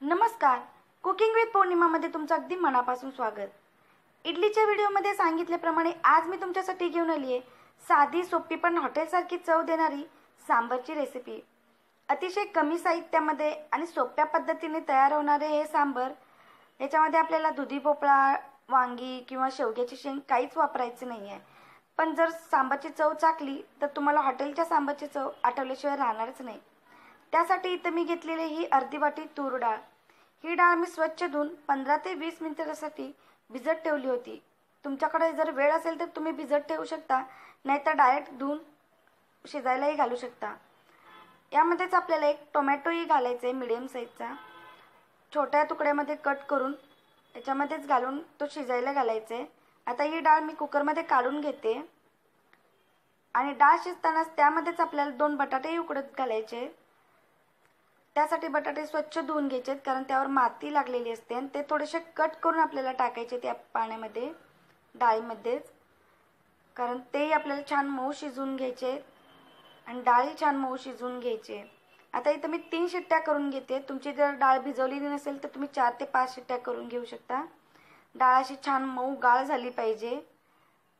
नमस्कार. Cooking with पौर्णिमामध्ये तुमचं अगदी मनापासून स्वागत. इडलीच्या व्हिडिओमध्ये सांगितल्याप्रमाणे आज मी तुमच्यासाठी घेऊन आली आहे साधी सोपी पण हॉटेलसारखी चव देणारी सांबरची रेसिपी. अतिशय कमी साहित्यामध्ये आणि सोप्या पद्धतीने तयार होणारे हे सांबर. याच्यामध्ये आपल्याला दुधी भोपळा, वांगी किंवा शेवग्याची शेंग काहीच वापरायचं नाही आहे. पण जर सांबरची चव चाकली तर तुम्हाला हॉटेलच्या सांबरची चव आठवल्याशिवाय राहणारच नाही. त्यासाठी इथं मी घेतलेली ही अर्धी वाटी तूर डाळ. ही डाळ मी स्वच्छ धुवून 15 ते 20 मिनिटांसाठी भिजत ठेवली होती. तुमच्याकडे जर वेळ असेल तर तुम्ही भिजत ठेवू शकता, नाहीतर डायरेक्ट धुवून शिजायलाही घालू शकता. यामध्येच आपल्याला एक टोमॅटोही घालायचा आहे मीडियम साईजचा. छोट्या तुकड्यामध्ये कट करून याच्यामध्येच घालून तो शिजायला घालायचा आहे. आता ही डाळ मी कुकरमध्ये काढून घेते आणि डाळ शिजतानाच त्यामध्येच आपल्याला 2 बटाटेही उकडत घालायचे. त्यासाठी बटाटे स्वच्छ धुवून घ्यायचे कारण त्यावर माती लागलेली असते आणि ते थोडेसे कट करून आपल्याला टाकायचे त्या पाण्यामध्ये, डाळीमध्येच, कारण तेही आपल्याला छान मऊ शिजवून घ्यायचे आणि डाळही छान मऊ शिजवून घ्यायचे. आता इथं मी 3 शिट्ट्या करून घेते. तुमची जर डाळ भिजवलेली नसेल तर तुम्ही 4 ते 5 शिट्ट्या करून घेऊ शकता. डाळ अशी छान मऊ गाळ झाली पाहिजे.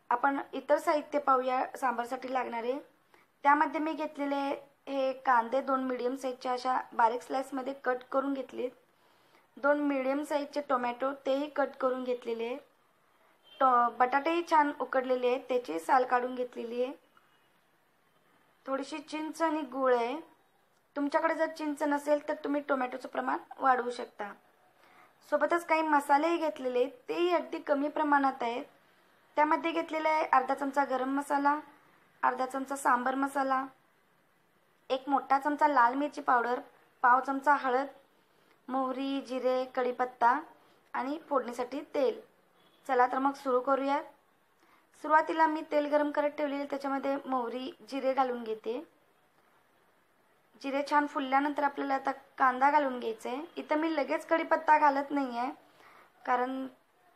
आपण इतर साहित्य पाहूया सांबारसाठी लागणारे. त्यामध्ये मी घेतलेले हे कांदे 2 मीडियम साईजच्या अशा बारीक स्लाइसमध्ये कट करून घेतलेत. 2 मीडियम साईजचे टोमॅटो तेही कट करून घेतलेले. बटाटेही छान उकडलेले आहेत, त्याची साल काढून घेतलेली आहे. थोडीशी चिंच आणि गूळ आहे. तुमच्याकडे जर चिंच नसेल तर तुम्ही टोमॅटोचं प्रमाण वाढवू शकता. सोबतच काही मसालेही घेतलेले, तेही अगदी कमी प्रमाणात आहेत. त्यामध्ये घेतलेला आहे अर्धा चमचा गरम मसाला, अर्धा चमचा सांबर मसाला, 1 मोठा चमचा लाल मिरची पावडर, पाव चमचा हळद, मोहरी, जिरे, कढीपत्ता आणि फोडणीसाठी तेल. चला तर मग सुरू करूयात. सुरुवातीला मी तेल गरम करत ठेवलेले, त्याच्यामध्ये मोहरी, जिरे घालून घेते. जिरे छान फुलल्यानंतर आपल्याला आता कांदा घालून घ्यायचा आहे. इथं मी लगेच कढीपत्ता घालत नाही आहे कारण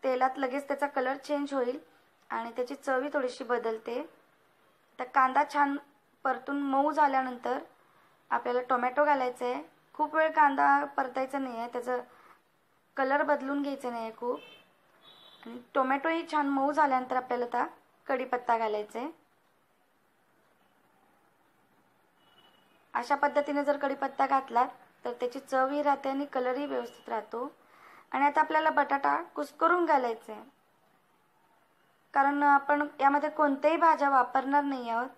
तेलात लगेच त्याचा कलर चेंज होईल आणि त्याची चवही थोडीशी बदलते. तर कांदा छान परतून मऊ झाल्यानंतर आपल्याला टोमॅटो घालायचं आहे. खूप वेळ कांदा परतायचा नाही आहे, त्याचं कलर बदलून घ्यायचं नाही आहे खूप. आणि टोमॅटोही छान मऊ झाल्यानंतर आपल्याला आता कढीपत्ता घालायचा आहे. अशा पद्धतीने जर कढीपत्ता घातला तर त्याची चवही राहते आणि कलरही व्यवस्थित राहतो. आणि आता आपल्याला बटाटा कुस्करून घालायचा आहे कारण आपण यामध्ये कोणत्याही भाज्या वापरणार नाही आहोत.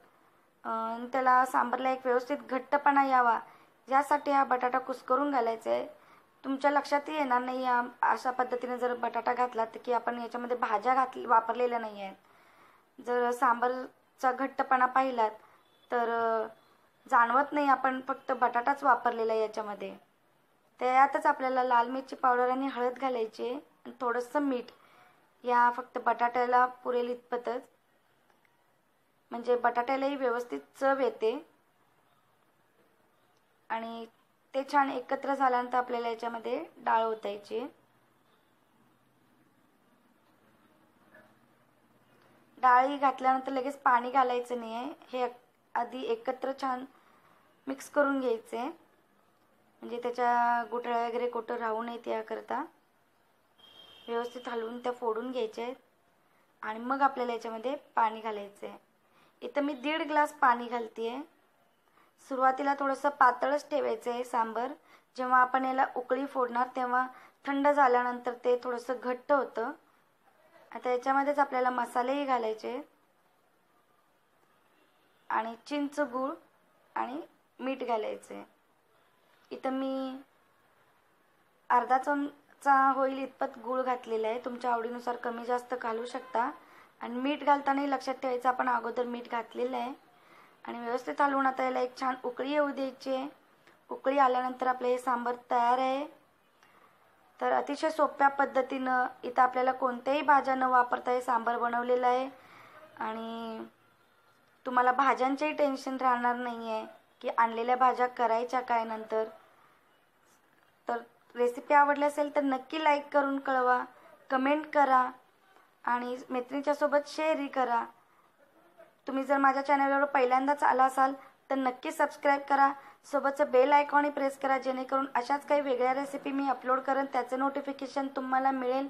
त्याला सांबरला एक व्यवस्थित घट्टपणा यावा यासाठी हा बटाटा कुस्करून घालायचा आहे. तुमच्या लक्षातही येणार नाही अशा पद्धतीने जर बटाटा घातला तर की आपण याच्यामध्ये भाज्या वापरलेल्या नाही आहेत. जर सांबरचा घट्टपणा पाहिलात तर जाणवत नाही आपण फक्त बटाटाच वापरलेला आहे याच्यामध्ये. त्यातच आपल्याला लाल मिरची पावडर आणि हळद घालायची आहे आणि थोडंसं मीठ. या फक्त बटाट्याला पुरेल इतपतच, म्हणजे बटाट्यालाही व्यवस्थित चव येते. आणि ते छान एकत्र झाल्यानंतर आपल्याला याच्यामध्ये डाळ ओतायची. डाळी घातल्यानंतर लगेच पाणी घालायचं नाही आहे. हे आधी एकत्र छान मिक्स करून घ्यायचे म्हणजे त्याच्या गुठळ्या वगैरे कुठं राहू नये त्याकरता. व्यवस्थित हलवून त्या फोडून घ्यायच्या आहेत आणि मग आपल्याला याच्यामध्ये पाणी घालायचं आहे. इथं मी 1.5 ग्लास पाणी घालते आहे. सुरुवातीला थोडंसं पातळच ठेवायचं आहे सांबर. जेव्हा आपण याला उकळी फोडणार तेव्हा थंड झाल्यानंतर ते थोडंसं घट्ट होतं. आता याच्यामध्येच आपल्याला मसालेही घालायचे आणि चिंच, गूळ आणि मीठ घालायचं आहे. इथं मी अर्धा चमचा होईल इतपत गूळ घातलेला आहे. तुमच्या आवडीनुसार कमी जास्त घालू शकता. आणि मीठ घालतानाही लक्षात ठेवायचं आपण अगोदर मीठ घातलेलं आहे. आणि व्यवस्थित हलवून आता याला एक छान उकळी येऊ द्यायची आहे. उकळी आल्यानंतर आपलं हे सांबर तयार आहे. तर अतिशय सोप्या पद्धतीनं इथं आपल्याला कोणत्याही भाज्या न वापरता हे सांबर बनवलेलं आहे. आणि तुम्हाला भाज्यांचंही टेन्शन राहणार नाही आहे की आणलेल्या भाज्या करायच्या काय नंतर. तर रेसिपी आवडली असेल तर नक्की लाईक करून कळवा, कमेंट करा आणि मैत्रिणीच्यासोबत शेअरही करा. तुम्ही जर माझ्या चॅनलवर पहिल्यांदाच आला असाल तर नक्की सबस्क्राईब करा सोबतचं बेल आयकॉनही प्रेस करा, जेणेकरून अशाच काही वेगळ्या रेसिपी मी अपलोड करेन त्याचं नोटिफिकेशन तुम्हाला मिळेल.